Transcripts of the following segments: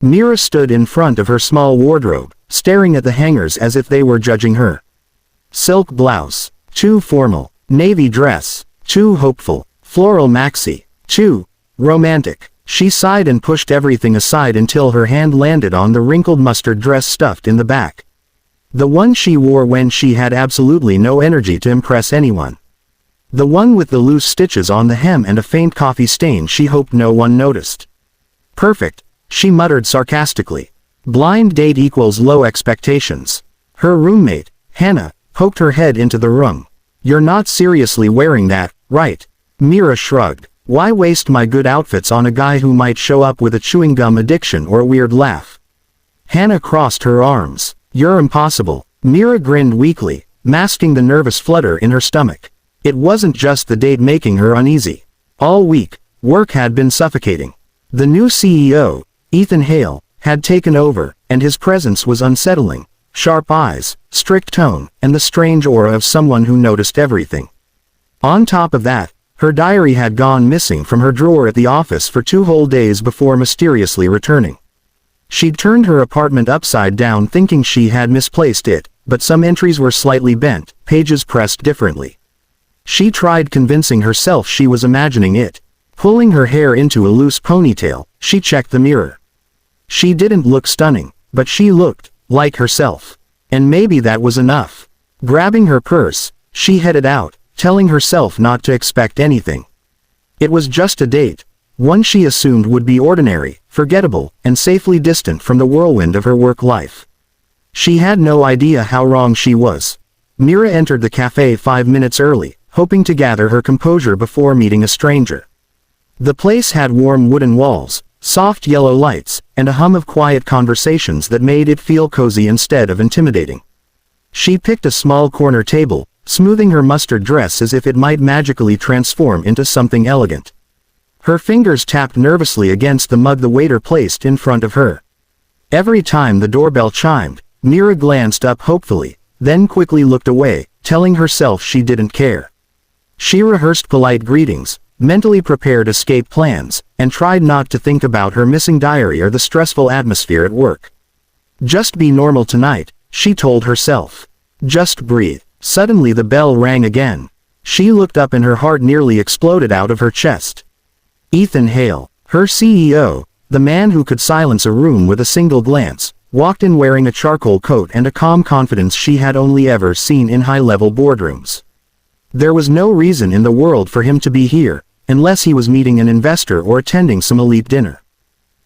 Mira stood in front of her small wardrobe, staring at the hangers as if they were judging her. Silk blouse. Too formal. Navy dress. Too hopeful. Floral maxi. Too romantic. She sighed and pushed everything aside until her hand landed on the wrinkled mustard dress stuffed in the back. The one she wore when she had absolutely no energy to impress anyone. The one with the loose stitches on the hem and a faint coffee stain she hoped no one noticed. Perfect, she muttered sarcastically. Blind date equals low expectations. Her roommate, Hannah, poked her head into the room. You're not seriously wearing that, right? Mira shrugged. Why waste my good outfits on a guy who might show up with a chewing gum addiction or a weird laugh? Hannah crossed her arms. You're impossible. Mira grinned weakly, masking the nervous flutter in her stomach. It wasn't just the date making her uneasy. All week, work had been suffocating. The new CEO, Ethan Hale, had taken over, and his presence was unsettling. Sharp eyes, strict tone, and the strange aura of someone who noticed everything. On top of that, her diary had gone missing from her drawer at the office for 2 whole days before mysteriously returning. She'd turned her apartment upside down thinking she had misplaced it, but some entries were slightly bent, pages pressed differently. She tried convincing herself she was imagining it. Pulling her hair into a loose ponytail, she checked the mirror. She didn't look stunning, but she looked like herself. And maybe that was enough. Grabbing her purse, she headed out, telling herself not to expect anything. It was just a date, one she assumed would be ordinary, forgettable, and safely distant from the whirlwind of her work life. She had no idea how wrong she was. Mira entered the cafe 5 minutes early, hoping to gather her composure before meeting a stranger. The place had warm wooden walls, soft yellow lights, and a hum of quiet conversations that made it feel cozy instead of intimidating. She picked a small corner table, smoothing her mustard dress as if it might magically transform into something elegant. Her fingers tapped nervously against the mug the waiter placed in front of her. Every time the doorbell chimed, Mira glanced up hopefully, then quickly looked away, telling herself she didn't care. She rehearsed polite greetings, mentally prepared escape plans, and tried not to think about her missing diary or the stressful atmosphere at work. Just be normal tonight, she told herself. Just breathe. Suddenly the bell rang again. She looked up and her heart nearly exploded out of her chest. Ethan Hale, her CEO, the man who could silence a room with a single glance, walked in wearing a charcoal coat and a calm confidence she had only ever seen in high-level boardrooms. There was no reason in the world for him to be here, unless he was meeting an investor or attending some elite dinner.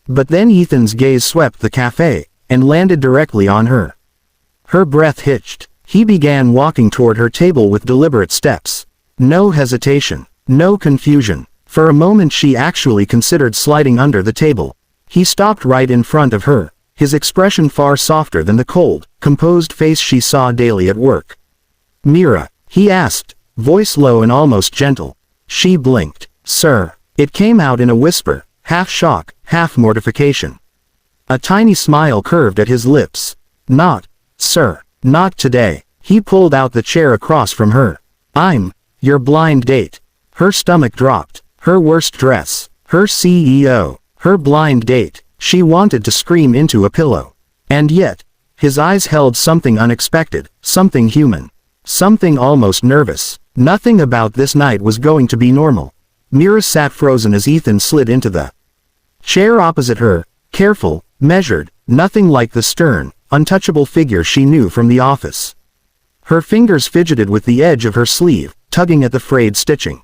But then Ethan's gaze swept the cafe, and landed directly on her. Her breath hitched. He began walking toward her table with deliberate steps. No hesitation, no confusion. For a moment she actually considered sliding under the table. He stopped right in front of her, his expression far softer than the cold, composed face she saw daily at work. Mira, he asked, voice low and almost gentle. She blinked. Sir. It came out in a whisper, half shock, half mortification. A tiny smile curved at his lips. Not, sir, not today. He pulled out the chair across from her. I'm your blind date. Her stomach dropped. Her worst dress. Her CEO. Her blind date. She wanted to scream into a pillow. And yet, his eyes held something unexpected, something human. Something almost nervous. Nothing about this night was going to be normal. Mira sat frozen as Ethan slid into the chair opposite her, careful, measured, nothing like the stern, untouchable figure she knew from the office. Her fingers fidgeted with the edge of her sleeve, tugging at the frayed stitching.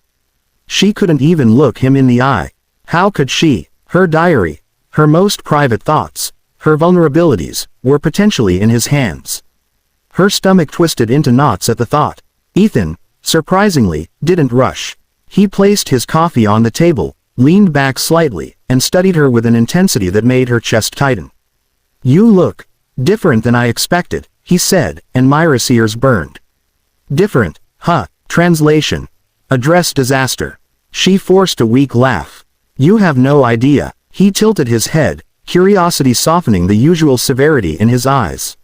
She couldn't even look him in the eye. How could she? Her diary, her most private thoughts, her vulnerabilities, were potentially in his hands. Her stomach twisted into knots at the thought. Ethan, surprisingly, didn't rush. He placed his coffee on the table, leaned back slightly, and studied her with an intensity that made her chest tighten. You look different than I expected, he said, and Myra's ears burned. Different, huh? Translation. Address disaster. She forced a weak laugh. You have no idea. He tilted his head, curiosity softening the usual severity in his eyes.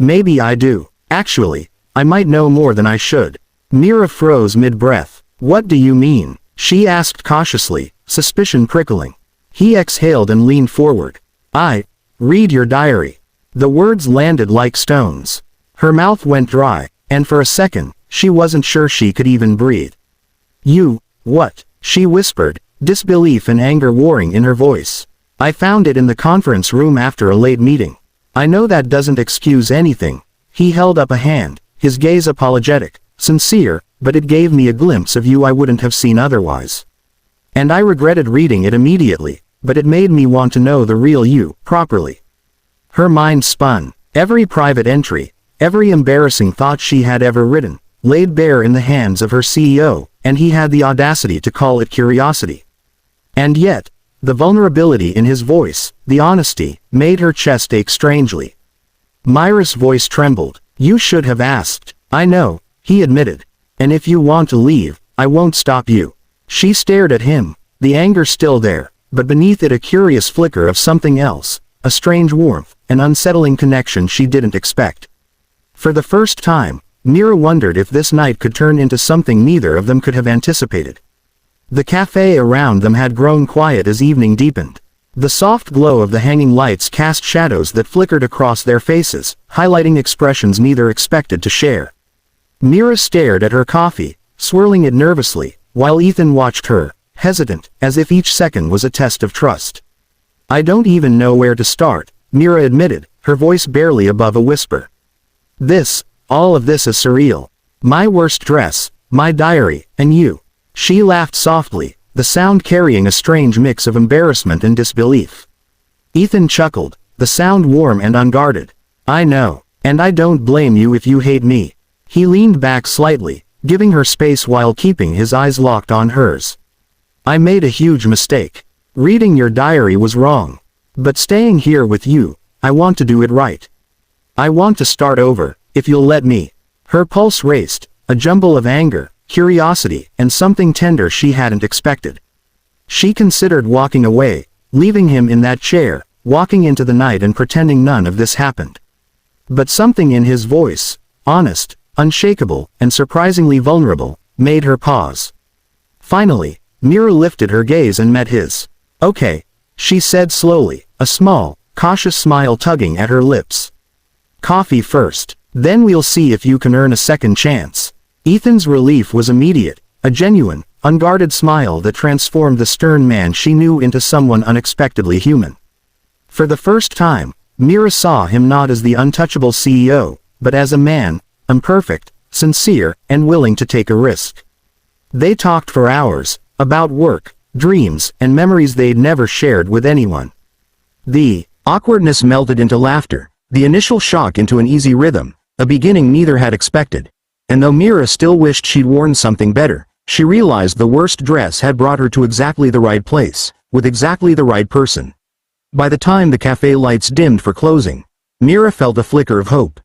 Maybe I do. Actually, I might know more than I should. Mira froze mid-breath. What do you mean? She asked cautiously, suspicion prickling. He exhaled and leaned forward. Read your diary. The words landed like stones. Her mouth went dry, and for a second, she wasn't sure she could even breathe. You, what? She whispered, disbelief and anger warring in her voice. I found it in the conference room after a late meeting. I know that doesn't excuse anything. He held up a hand, his gaze apologetic, sincere, but it gave me a glimpse of you I wouldn't have seen otherwise. And I regretted reading it immediately, but it made me want to know the real you, properly. Her mind spun. Every private entry, every embarrassing thought she had ever written, laid bare in the hands of her CEO, and he had the audacity to call it curiosity. And yet, the vulnerability in his voice, the honesty, made her chest ache strangely. Myra's voice trembled. You should have asked. I know, he admitted. And if you want to leave, I won't stop you. She stared at him, the anger still there, but beneath it a curious flicker of something else, a strange warmth, an unsettling connection she didn't expect. For the first time, Mira wondered if this night could turn into something neither of them could have anticipated. The cafe around them had grown quiet as evening deepened. The soft glow of the hanging lights cast shadows that flickered across their faces, highlighting expressions neither expected to share. Mira stared at her coffee, swirling it nervously, while Ethan watched her, hesitant, as if each second was a test of trust. I don't even know where to start, Mira admitted, her voice barely above a whisper. All of this is surreal. My worst dress, my diary, and you. She laughed softly, the sound carrying a strange mix of embarrassment and disbelief. Ethan chuckled, the sound warm and unguarded. I know, and I don't blame you if you hate me. He leaned back slightly, giving her space while keeping his eyes locked on hers. I made a huge mistake. Reading your diary was wrong. But staying here with you, I want to do it right. I want to start over, if you'll let me. Her pulse raced, a jumble of anger, curiosity, and something tender she hadn't expected. She considered walking away, leaving him in that chair, walking into the night and pretending none of this happened. But something in his voice, honest, unshakable, and surprisingly vulnerable, made her pause. Finally, Mira lifted her gaze and met his. Okay, she said slowly, a small, cautious smile tugging at her lips. Coffee first, then we'll see if you can earn a second chance. Ethan's relief was immediate, a genuine, unguarded smile that transformed the stern man she knew into someone unexpectedly human. For the first time, Mira saw him not as the untouchable CEO, but as a man, imperfect, sincere, and willing to take a risk. They talked for hours, about work, dreams, and memories they'd never shared with anyone. The awkwardness melted into laughter, the initial shock into an easy rhythm, a beginning neither had expected. And though Mira still wished she'd worn something better, she realized the worst dress had brought her to exactly the right place, with exactly the right person. By the time the cafe lights dimmed for closing, Mira felt a flicker of hope.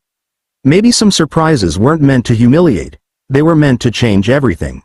Maybe some surprises weren't meant to humiliate, they were meant to change everything.